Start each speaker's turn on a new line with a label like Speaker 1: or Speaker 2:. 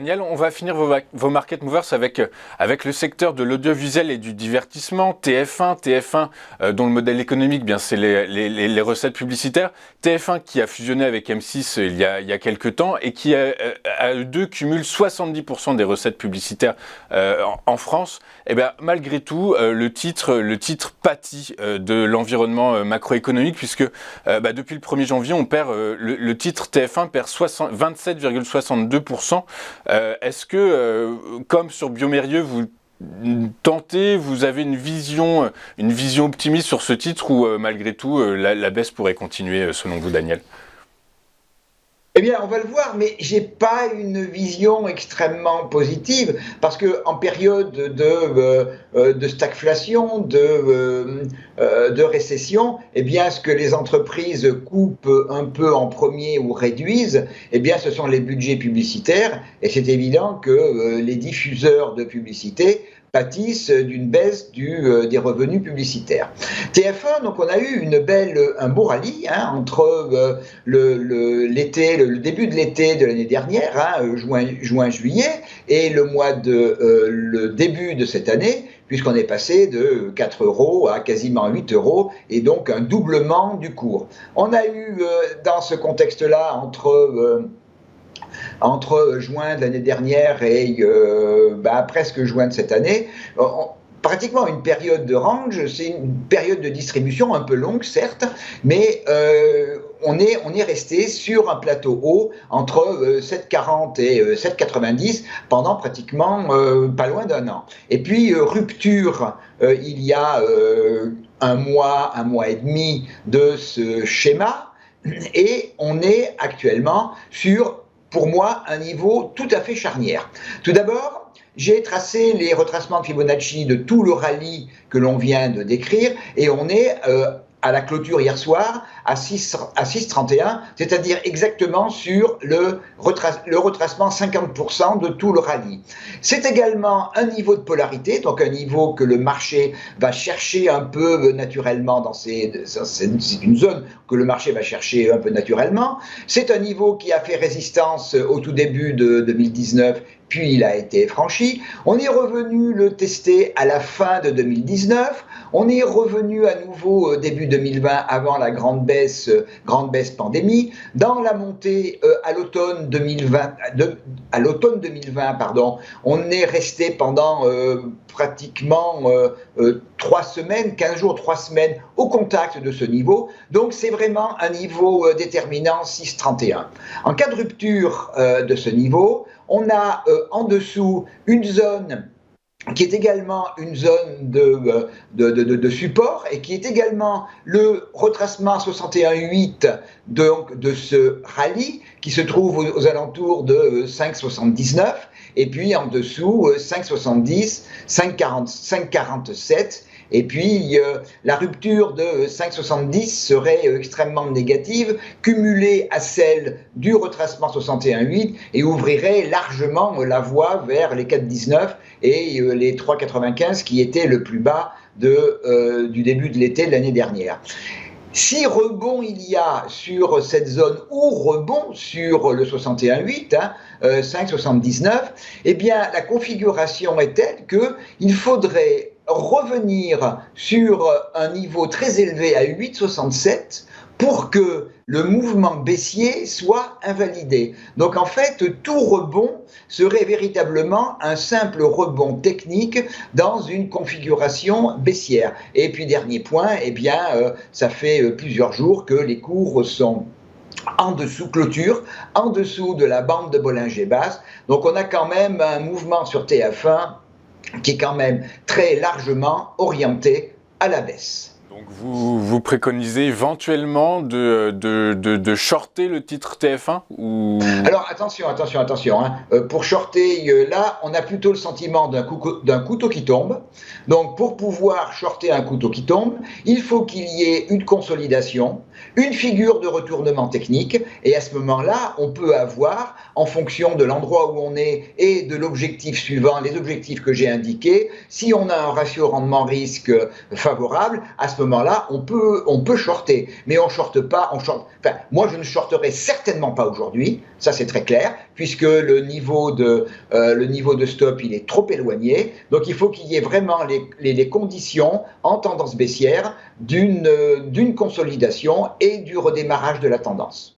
Speaker 1: Daniel, on va finir vos market movers avec le secteur de l'audiovisuel et du divertissement. TF1, dont le modèle économique, bien, c'est les recettes publicitaires. TF1 qui a fusionné avec M6 il y a quelques temps et qui, à eux deux, cumule 70% des recettes publicitaires en France. Et bien, malgré tout, le titre pâtit de l'environnement macroéconomique puisque depuis le 1er janvier, on perd le titre TF1 perd 27,62%. Est-ce que, comme sur Biomérieux, vous avez une vision optimiste sur ce titre ou malgré tout la baisse pourrait continuer selon vous, Daniel ?
Speaker 2: Eh bien, on va le voir, mais j'ai pas une vision extrêmement positive parce que en période de stagflation, de récession, eh bien, ce que les entreprises coupent un peu en premier ou réduisent, eh bien, ce sont les budgets publicitaires, et c'est évident que les diffuseurs de publicité pâtissent d'une baisse des revenus publicitaire. TF1, donc on a eu un beau rallye entre le début de l'été de l'année dernière, juin-juillet, et le début de cette année, puisqu'on est passé de 4 € à quasiment 8 €, et donc un doublement du cours. On a eu dans ce contexte-là, entre juin de l'année dernière et presque juin de cette année, pratiquement une période de range, c'est une période de distribution un peu longue, certes, mais on est resté sur un plateau haut entre 7,40 et 7,90 pendant pratiquement pas loin d'un an. Et puis, rupture il y a un mois et demi de ce schéma, et on est actuellement sur, pour moi, un niveau tout à fait charnière. Tout d'abord, j'ai tracé les retracements de Fibonacci de tout le rallye que l'on vient de décrire, et on est à la clôture hier soir à 6,31, c'est-à-dire exactement sur le retracement 50% de tout le rallye. C'est également un niveau de polarité, donc un niveau que le marché va chercher un peu naturellement c'est une zone que le marché va chercher un peu naturellement. C'est un niveau qui a fait résistance au tout début de 2019, puis il a été franchi. On est revenu le tester à la fin de 2019. On est revenu à nouveau début 2020 avant la grande baisse pandémie. Dans la montée à l'automne 2020, on est resté pendant pratiquement 3 semaines, 15 jours, 3 semaines au contact de ce niveau. Donc c'est vraiment un niveau déterminant 6,31. En cas de rupture de ce niveau, on a en dessous une zone qui est également une zone de support et qui est également le retracement 61,8 de ce rallye qui se trouve aux alentours de 5,79 et puis en dessous 5,70, 5,47. Et puis, la rupture de 5,70 serait extrêmement négative, cumulée à celle du retracement 61,8 et ouvrirait largement la voie vers les 4,19 et les 3,95 qui étaient le plus bas du début de l'été de l'année dernière. Si rebond il y a sur cette zone ou rebond sur le 61,8, 5,79, eh bien la configuration est telle qu'il faudrait revenir sur un niveau très élevé à 8,67 pour que le mouvement baissier soit invalidé. Donc en fait, tout rebond serait véritablement un simple rebond technique dans une configuration baissière. Et puis dernier point, eh bien, ça fait plusieurs jours que les cours sont en dessous clôture, en dessous de la bande de Bollinger basse. Donc on a quand même un mouvement sur TF1 qui est quand même très largement orienté à la baisse.
Speaker 1: Donc vous préconisez éventuellement de shorter le titre TF1 ou...
Speaker 2: Alors attention. Pour shorter, là, on a plutôt le sentiment d'un couteau qui tombe. Donc pour pouvoir shorter un couteau qui tombe, il faut qu'il y ait une consolidation, une figure de retournement technique, et à ce moment-là, on peut avoir, en fonction de l'endroit où on est et de l'objectif suivant, les objectifs que j'ai indiqués, si on a un ratio rendement-risque favorable, à ce moment-là, on peut shorter. Mais on shorte pas, moi je ne shorterai certainement pas aujourd'hui, ça c'est très très clair, puisque le niveau de stop il est trop éloigné. Donc il faut qu'il y ait vraiment les conditions en tendance baissière d'une consolidation et du redémarrage de la tendance.